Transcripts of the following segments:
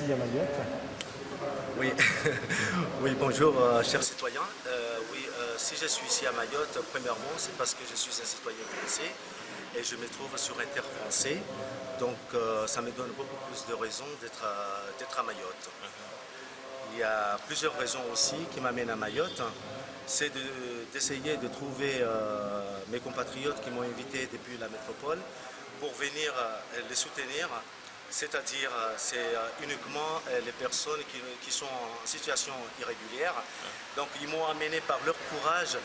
ici à Mayotte? Oui, oui bonjour chers citoyens. Si je suis ici à Mayotte, premièrement, c'est parce que je suis un citoyen français et je me trouve sur un terre français. Donc ça me donne beaucoup plus de raisons d'être à Mayotte. Il y a plusieurs raisons aussi qui m'amènent à Mayotte. C'est d'essayer de trouver mes compatriotes qui m'ont invité depuis la métropole pour venir les soutenir. C'est-à-dire, c'est uniquement les personnes qui sont en situation irrégulière. Donc, ils m'ont amené par leur courage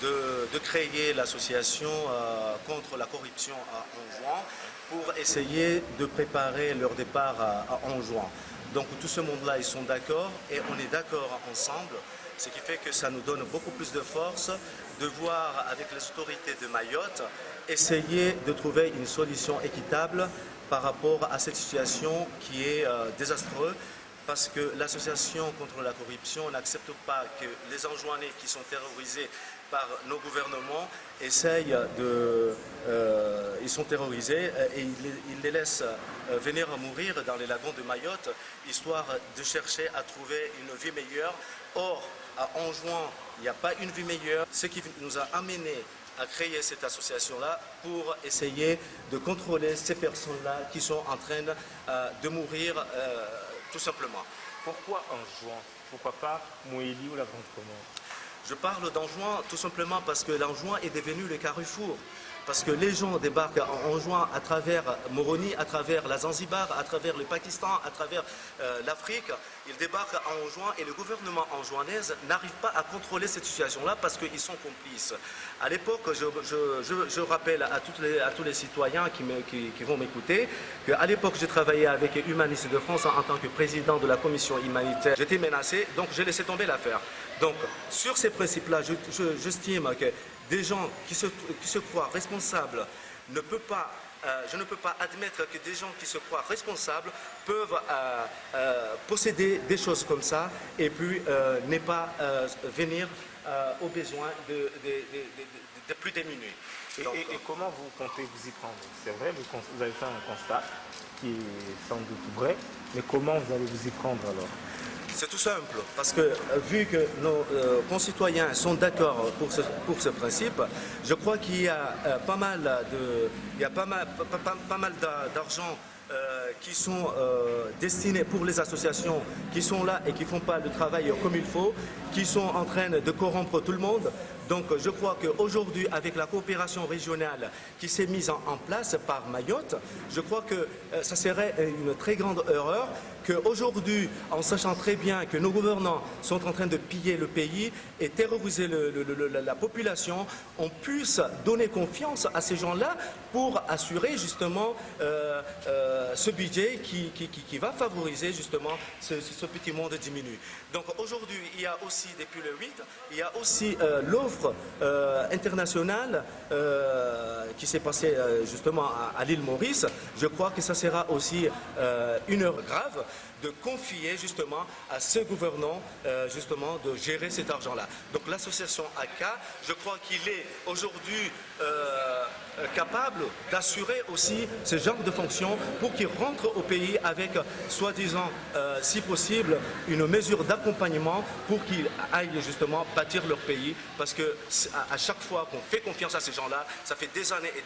de créer l'association contre la corruption à Anjouan pour essayer de préparer leur départ à Anjouan. Donc, tout ce monde-là, ils sont d'accord et on est d'accord ensemble. Ce qui fait que ça nous donne beaucoup plus de force de voir avec les autorités de Mayotte essayer de trouver une solution équitable par rapport à cette situation qui est désastreuse, parce que l'association contre la corruption n'accepte pas que les Anjouanais qui sont terrorisés par nos gouvernements ils sont terrorisés et ils les laissent venir mourir dans les lagons de Mayotte, histoire de chercher à trouver une vie meilleure. Or, à Anjouan, il n'y a pas une vie meilleure, ce qui nous a amenés à créer cette association-là pour essayer de contrôler ces personnes-là qui sont en train de mourir tout simplement. Pourquoi Anjouan? Pourquoi pas Moélie ou la Grande Comore? Je parle d'Anjouan tout simplement parce que l'Anjouan est devenu le carrefour. Parce que les gens débarquent en Anjouan à travers Moroni, à travers la Zanzibar, à travers le Pakistan, à travers l'Afrique. Ils débarquent en Anjouan et le gouvernement anjouanaise n'arrive pas à contrôler cette situation-là parce qu'ils sont complices. À l'époque, je rappelle à tous les citoyens qui vont m'écouter qu'à l'époque, j'ai travaillé avec Humanistes de France en tant que président de la commission humanitaire. J'étais menacé, donc j'ai laissé tomber l'affaire. Donc, sur ces principes-là, j'estime que des gens qui se croient responsables je ne peux pas admettre que des gens qui se croient responsables peuvent posséder des choses comme ça et puis ne pas venir aux besoins des plus démunis. Et comment vous comptez vous y prendre? C'est vrai, vous avez fait un constat qui est sans doute vrai, mais comment vous allez vous y prendre alors? C'est tout simple, parce que vu que nos concitoyens sont d'accord pour ce principe, je crois qu'il y a pas mal d'argent qui sont destinés pour les associations qui sont là et qui ne font pas le travail comme il faut, qui sont en train de corrompre tout le monde. Donc je crois qu'aujourd'hui, avec la coopération régionale qui s'est mise en place par Mayotte, je crois que ça serait une très grande erreur qu'aujourd'hui, en sachant très bien que nos gouvernants sont en train de piller le pays et terroriser la population, on puisse donner confiance à ces gens-là pour assurer justement ce budget qui va favoriser justement ce petit monde diminué. Donc aujourd'hui, il y a aussi, depuis le 8, il y a aussi l'offre internationale qui s'est passée justement à l'île Maurice. Je crois que ça sera aussi une heure grave de confier justement à ce gouvernant justement de gérer cet argent-là. Donc l'association AK, je crois qu'il est aujourd'hui capable d'assurer aussi ce genre de fonction pour qu'il rentre au pays avec, soi-disant, si possible, une mesure d'accompagnement pour qu'ils aillent justement bâtir leur pays. Parce que à chaque fois qu'on fait confiance à ces gens-là, ça fait des années et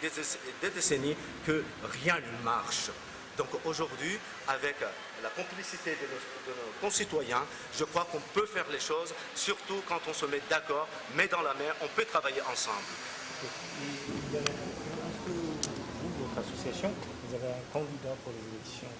des décennies que rien ne marche. Donc aujourd'hui, avec la complicité de nos concitoyens, je crois qu'on peut faire les choses, surtout quand on se met d'accord, mais dans la mer, on peut travailler ensemble. Est-ce que vous, votre association, vous avez un candidat pour les élections?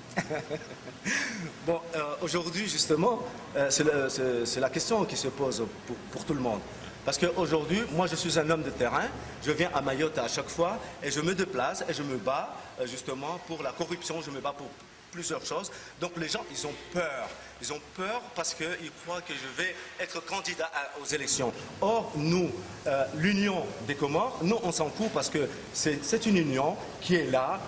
Bon, aujourd'hui, justement, c'est la question qui se pose pour tout le monde. Parce qu'aujourd'hui, moi je suis un homme de terrain, je viens à Mayotte à chaque fois et je me déplace et je me bats justement pour la corruption, je me bats pour plusieurs choses. Donc les gens, ils ont peur. Ils ont peur parce qu'ils croient que je vais être candidat aux élections. Or, nous, l'Union des Comores, nous, on s'en fout parce que c'est une union qui est là,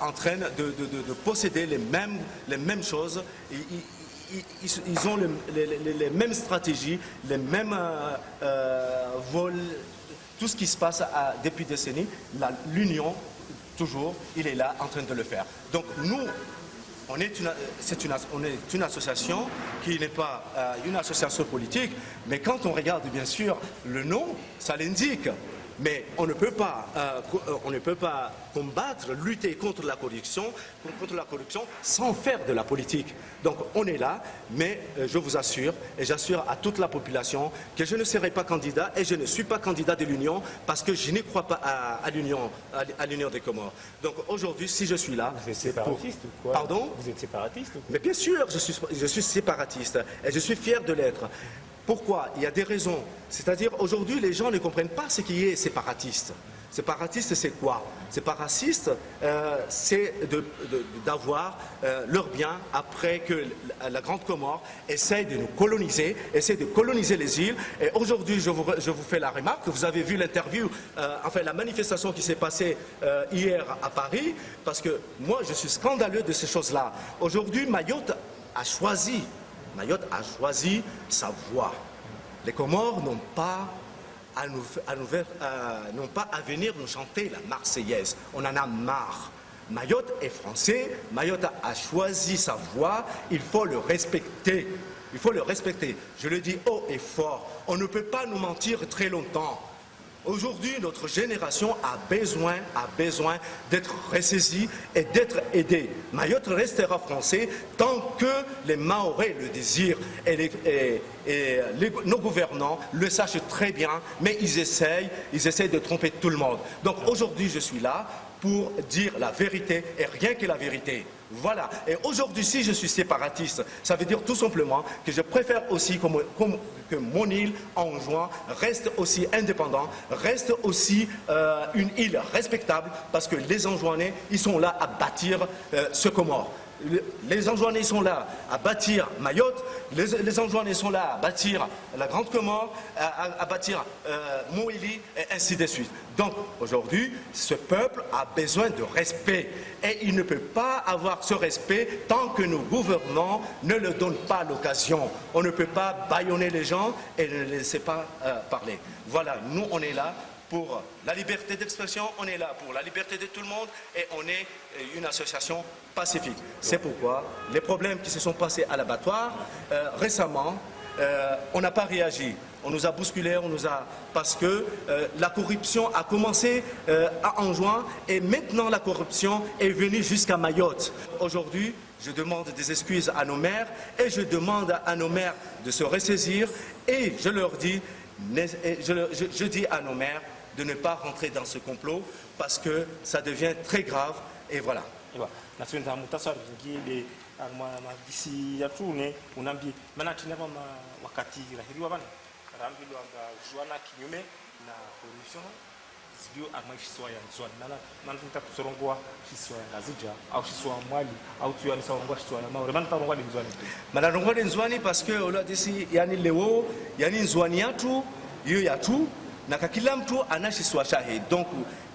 en train de posséder les mêmes choses. Ils ont les mêmes stratégies, les mêmes vols, tout ce qui se passe depuis des décennies. L'Union, toujours, il est là en train de le faire. Donc nous, on est une association qui n'est pas une association politique, mais quand on regarde bien sûr le nom, ça l'indique. Mais on ne peut pas combattre, lutter contre la corruption sans faire de la politique. Donc on est là, mais je vous assure, et j'assure à toute la population, que je ne serai pas candidat et je ne suis pas candidat de l'Union parce que je n'y crois pas à l'Union des Comores. Donc aujourd'hui, si je suis là... Vous êtes séparatiste ou quoi? Pardon? Vous êtes séparatiste ou quoi? Mais bien sûr, je suis séparatiste et je suis fier de l'être. Pourquoi? Il y a des raisons. C'est-à-dire, aujourd'hui, les gens ne comprennent pas ce qui est séparatiste. Séparatiste, c'est quoi? Séparatiste, c'est d'avoir leurs biens après que la Grande Comore essaye de nous coloniser, essaye de coloniser les îles. Et aujourd'hui, je vous fais la remarque, vous avez vu l'interview, enfin la manifestation qui s'est passée hier à Paris, parce que moi, je suis scandaleux de ces choses-là. Aujourd'hui, Mayotte a choisi sa voie. Les Comores n'ont pas à venir nous chanter la Marseillaise. On en a marre. Mayotte est français, Mayotte a choisi sa voie, il faut le respecter. Il faut le respecter. Je le dis haut et fort, on ne peut pas nous mentir très longtemps. Aujourd'hui, notre génération a besoin d'être ressaisie et d'être aidée. Mayotte restera français tant que les Mahorais le désirent et nos gouvernants le sachent très bien, mais ils essayent de tromper tout le monde. Donc aujourd'hui, je suis là pour dire la vérité et rien que la vérité. Voilà. Et aujourd'hui, si je suis séparatiste, ça veut dire tout simplement que je préfère aussi que mon île, Anjouan, reste aussi indépendant, reste aussi une île respectable, parce que les Anjouanais, ils sont là à bâtir ce Comore. Les Anjouanais sont là à bâtir Mayotte, les Anjouanais sont là à bâtir la Grande Comore, à bâtir Moïli, et ainsi de suite. Donc aujourd'hui, ce peuple a besoin de respect et il ne peut pas avoir ce respect tant que nos gouvernants ne leur donnent pas l'occasion. On ne peut pas bâillonner les gens et ne les laisser pas parler. Voilà, nous on est là pour la liberté d'expression, on est là pour la liberté de tout le monde et on est une association pacifique. C'est pourquoi les problèmes qui se sont passés à l'abattoir récemment, on n'a pas réagi. On nous a bousculés, parce que la corruption a commencé à Anjouan et maintenant la corruption est venue jusqu'à Mayotte. Aujourd'hui, je demande des excuses à nos maires et je demande à nos maires de se ressaisir et je leur dis, je dis à nos maires de ne pas rentrer dans ce complot parce que ça devient très grave et voilà. Manarongwa nzwani parce que ola disi yani leo yani nzwani yatu hiyo yatu na kila mtu anashiswa shahe. Donc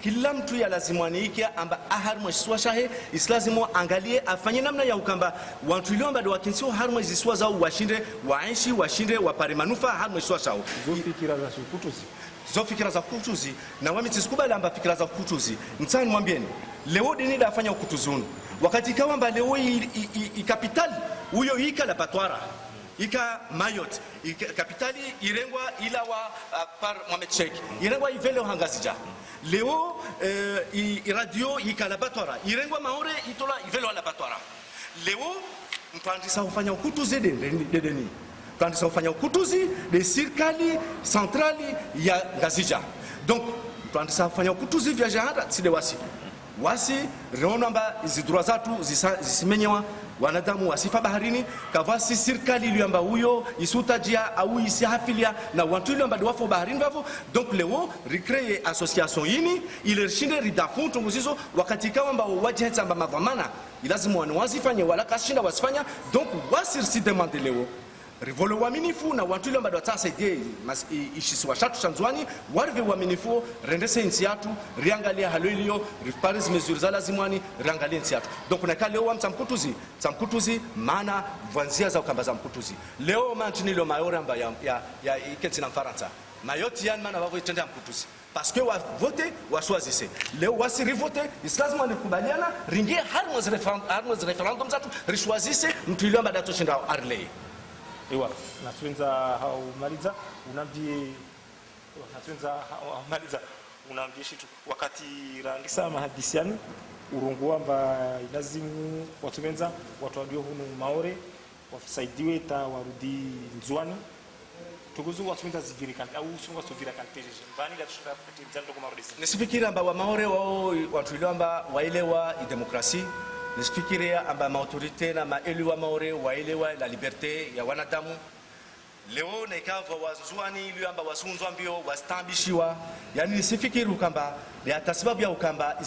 kila mtu ya lazima niike amba aharmwe swa shahe islazimu angalie afanye namna ya ukamba watu liomba do wakinsi harmwe ziswa zao washinde wapare manufaa harmwe swa shao. Zo fikira za kutuzi na wami tisikubali amba fikira za kutuzi. Mtani mwambieni leo dini la afanya ukutuzunu wakati kawamba leo ikapitali huyo ika la batwara ika Mayotte kapitali irengwa ilawa par Mohamed Sheikh irengwa ivele hangazija leo radio ika la batwara irengwa maore itola ivele la batwara leo mpandisa ufanya ukutuzi dedeni mpandisa ufanya ukutuzi de serikali centrali ya Ngazija. Donc mpandisa ufanya ukutuzi vya jahada tside wasi reonamba izidura zatu zisimenyewa wanadamu wasifa baharini kavasi serikali iliamba huyo isutajia au isihafilia na watu iliamba wafo baharini vavo. Donc leo recree association yini ilirshinde ridafuntu muzizo wakati kawamba wajihetsa amba madhamana ilazimu wanawazifanye wala kashinda wasifanya. Donc wasirsi demande leo rivolo waminifu na watu iliamba watasaidia ishiswa shatu chanzwani warve waminifu rendese nchi yatu riangalia halilio riparis mesures za lazimwani riangalia nchi yatu. Donc kuna leo wa mtamkutuzi maana vanzia za ukambaza mkutuzi leo mantini lo mayoramba ya iketi na Faransa Mayotte yan mana bavo itenda mkutuzi parce que wa voter wa choisir leo wasiri voter lazima nikubaliana ringie harmos referendum zatu rishoisisse mtu ile ambaye atashinda arley ewa natuenza haumaliza unaambia shitu wakati rangisa mahadisiani urungu amba lazimu watumenza watu walio hunu maore wasaidiwe ta warudi nzwani tuguzu watumenza zivirikani au sunga sovirikani teje mbani la tushira kutinza kwa marudisi nisifikiri amba wa maore wao watu walio amba waelewa demokrasi nisifikiri amba autorite na maelu wa maore waelewa la liberte ya wanadamu leo naikava wazwani ili amba wasunzwa mbio wastambishiwa yani nisifikiri ukamba hata sababu ya ukamba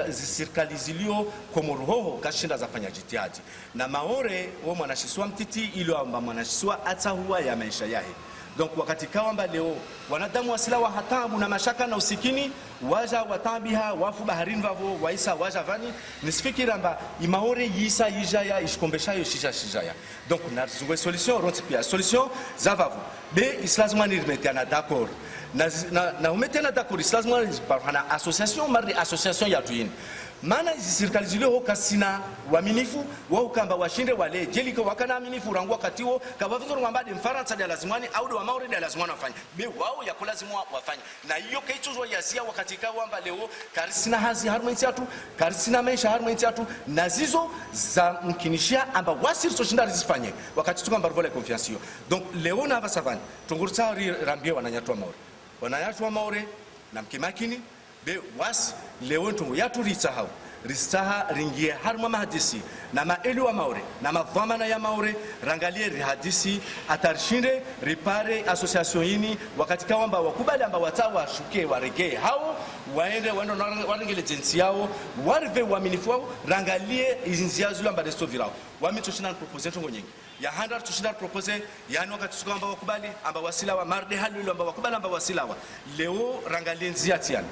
zisirikali zilio komoruhoho kashinda zafanya jitihadi na maore wao mwanashiswa mtiti ili amba mwanashiswa atahuwa ya maisha yake. Donc wakati kawamba leo wanadamu wasilawa hatabu na mashaka na usikini waja watambiha wafu baharini vavo waisa waja vani nisifikiri amba imaore yisa yijaya ishkombeshayo shijaya. Donc na zungwe solution rotipia solution zavavu be islazma ni metana d'accord na umetena d'accord islazma par association mardi association ya tuini maana hizi serikali zilio kasina waaminifu wao kamba washinde wale jeliko wakana aminifu rangwa katiwo kabavizo ngambade mfaransa de lazimani au de maori de lazimani wafanye be wao ya kulazimwa wafanye na hiyo kaichuzwa yazia wakati kawamba leo karisina hazi harmenti atu karisina maisha harmenti atu na zizo za mkinishia amba wasirso shinda rizifanye wakati tukamba vola confiance hiyo. Donc leo na vasavani tungurutsa rambia wananyatwa maori na mkimakini be was leo ntungu yatu ritahau ristaha ringie harma mahadisi na maelu wa maore na mavamana ya maore rangalie rihadisi atarshinde ripare association yini wakati kawamba wakubali amba watawa shuke warege hao waende warengele jinsi yao warve waaminifu wao rangalie izinzia zulu amba desto virao wamitoshina propose tongo nyingi ya 100 tushina propose yani wakati tukamba wakubali amba wasilawa marde halu amba wakubali amba wasilawa leo rangalie nzia tiani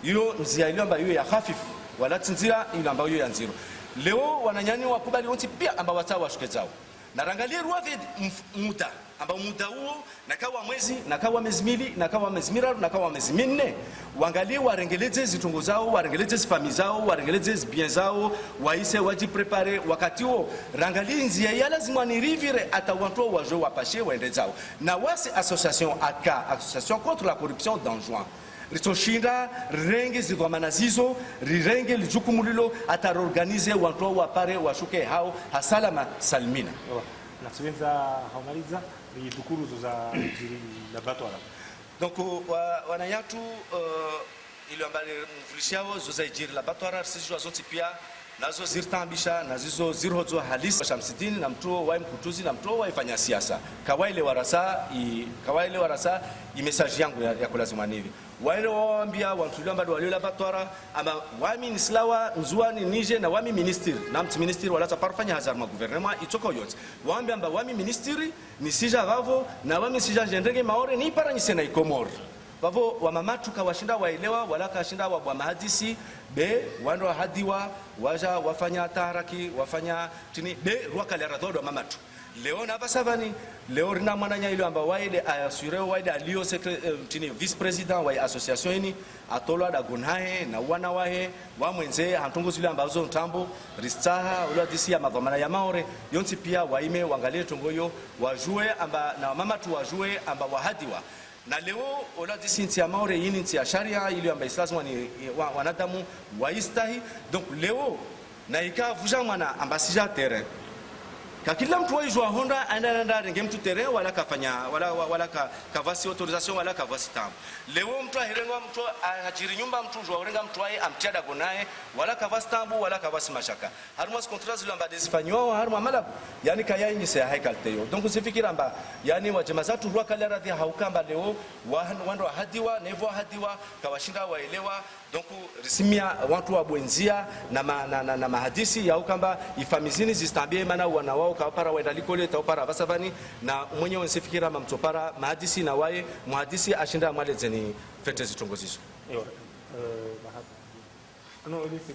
hiyo nzia ile ambayo ya hafifu wala tinzira ile ambayo ya nziro leo wananyani wakubali wonti pia ambao watawa shuke zao na rangalie ruave muda ambao muda huo nakawa mwezi nakawa miezi mbili nakawa miezi mitatu nakawa miezi minne waangalie warengeleze zitungo zao warengeleze famili zao warengeleze bien zao waise wajiprepare wakati huo rangalie nzia ya lazima ni rivire atawanto wajo wapashe waende zao na wasi association aka association contre la corruption d'Anjouan ritoshinda renge zidwamana zizo rirenge lijukumulilo atarorganize wanto wapare washuke hao hasalama salmina na tuenza haumaliza ni dukuruzo za jiri laboratoire. Donc wanayatu ile ambale mfulishao zoza jiri laboratoire sisi wazoti pia nazo zirtambisha na zizo zirhozo halisi Shamsidini na mtuo wa mkutuzi na mtuo waifanya siasa kawaile warasa message yangu ya kulazima hivi wale waambia watu bado wale laboratoire ama wami nislawa nzuani nije na wami ministry na mti ministry wala taparfanya hazar ma gouvernement itoko yote waambia amba wami ministry ni sija vavo na wami sija jendenge maore ni para nyisena ikomor vavo wa mamatu kawashinda waelewa wala kashinda wa bwa mahadisi be wando hadiwa waja wafanya taharaki wafanya tini be ruaka le radodo mamatu leo na basavani leo rina mwananya ile amba waide asure waide alio tini vice president wa association ini atolwa da gunhae na wana wahe wa mwenze hantungu zile ambazo ntambo ristaha ula disi ya madhamana ya maore yonti pia waime wangalie tongoyo wajue amba na mamatu wajue amba wahadiwa na leo ola disi ya maore yini nti ya sharia ili amba islamu ni wanadamu waistahi. Donc leo na ikavuja mwana ambasija terrain kakila mtu waijua honda anaenda renge mtu terrain wala kafanya wala kavasi autorisation wala kavasi tambo leo mtu ahirenga mtu ajiri nyumba mtu jua urenga mtu aye amtiada gonae wala kavasi tambo wala kavasi mashaka haruma contrat zile amba desifanywa haruma malabu yani kaya ni se haikalteyo. Donc usifikira amba yani wajema zatu ruwa kala radhi haukamba leo wando hadiwa nevo hadiwa kawashinda waelewa. Donc risimia watu wabwenzia na mahadisi ya ukamba ifamizini zistambie mana wana wao kapara waenda likole taupara basavani na mwenye wensifikira mamtopara mahadisi na wae muhadisi ashinda mwale zeni fete zitongozizo. Mahadisi.